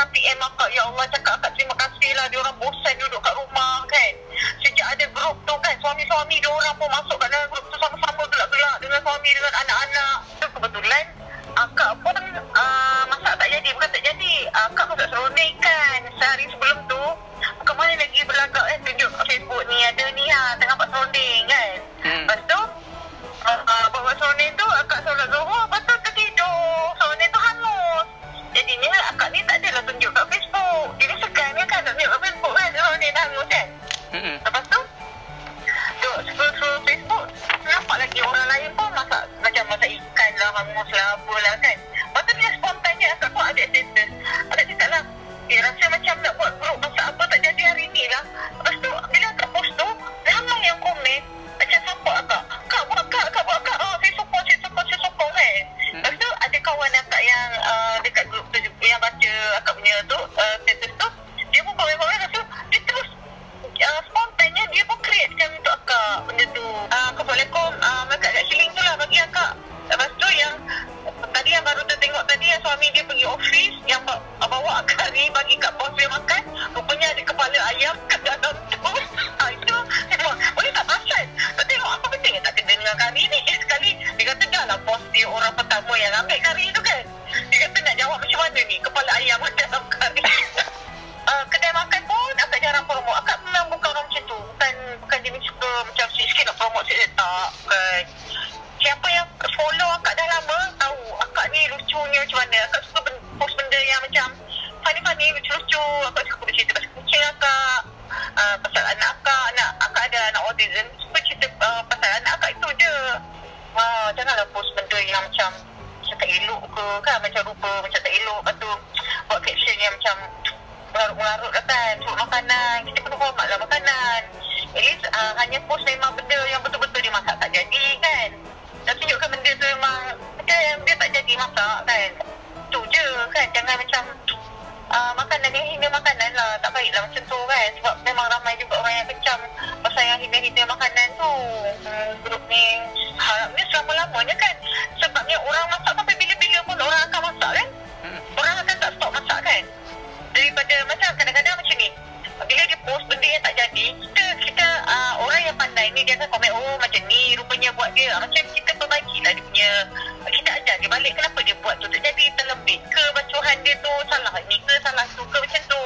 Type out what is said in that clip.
orang PM akak, ya Allah, cakap akak terima kasih lah, diorang bosan duduk kat rumah kan. Sejak ada grup tu kan, suami-suami diorang pun masuk kat dalam grup tu sama-sama gelak-gelak dengan suami, dengan anak-anak. Tu kebetulan akak pun masak tak jadi, bukan tak jadi, akak masak serunding kan. Sehari sebelum tu bukan mana lagi berlagak tunjuk kat Facebook ni, ada ni tengah buat serunding kan. Lepas tu buat serunding tu akak solat Zuhur, lepas tu tertidur, serunding tu hangus. Jadinya akak ni tak adalah tunjuk kat Facebook. Jadi segan kan tak tunjuk kat Facebook kan, serunding dah hangus kan. Lepas tu scroll Facebook, nampak lagi orang lain pun masak, macam masak ikan lah, hangus lah, apalah kan. Lepas tu dia spontannya akak pun ada status. Akak cakap lah, rasa macam nak buat grup masak apa tak jadi hari ni lah. Lepas tu bila akak post tu, ramai yang komen macam support akak. Kak buat kak. Oh, saya sokong kan. Lepas tu ada kawan akak yang dekat grup tu yang baca akak punya tu status tu, dia pun komen. Lepas tu dia terus spontannya dia pun create macam untuk akak benda tu. Assalamualaikum, mereka kat shilling tu lah bagi akak. Lepas tu yang tadi yang baru tertengok tadi, yang suami dia pergi office, yang bawa kari bagi kat bos dia makan, rupanya ada kepala ayam kat dalam tu. Itu boleh tak pasal, tak tengok apa penting tak kena dengan kari ni. Sekali dia kata dah lah, bos dia orang pertama yang ambil kari tu kan. Dia kata nak jawab macam mana ni, kepala ayam dalam kari. Kedai makan pun akak jarang promote. Akak memang bukan orang macam tu, bukan jenis suka macam sikit nak promote sikit tak kan. Siapa yang follow akak dah lama tahu akak ni lucunya macam mana. Akak suka post benda yang macam funny, lucu-lucu. Akak suka bercerita pasal kucing akak, pasal anak akak ada anak autism. Suka cerita pasal anak akak itu je. Janganlah post benda yang macam tak elok ke kan, macam rupa macam tak elok. Lepas tu buat caption yang macam mengarut-mengarut lah kan, sebut makanan. Kita perlu hormatlah makanan. At least hanya post memang benda yang betul-betul dia masak tak jadi kan. Dan tunjukkan benda tu memang dia tak jadi masak kan. Tu je kan. Jangan macam makanan yang hina makanan lah, tak baik lah macam tu kan. Sebab memang ramai juga orang yang kecam pasal yang hina-hina makanan tu. Grup ni harapnya selama-lamanya kan. Sebabnya orang masak sampai bila-bila pun orang akan masak kan. Orang akan tak stop masak kan. Daripada macam kadang-kadang macam ni, bila dia post benda yang tak jadi, kita orang yang pandai ni dia akan komen, oh macam ni rupanya buat dia, macam kita perbaikilah dia punya, kita ajar dia balik kenapa dia buat tu tak jadi, terlebih ke bacuhan dia tu salah ni ke salah tu ke, macam tu.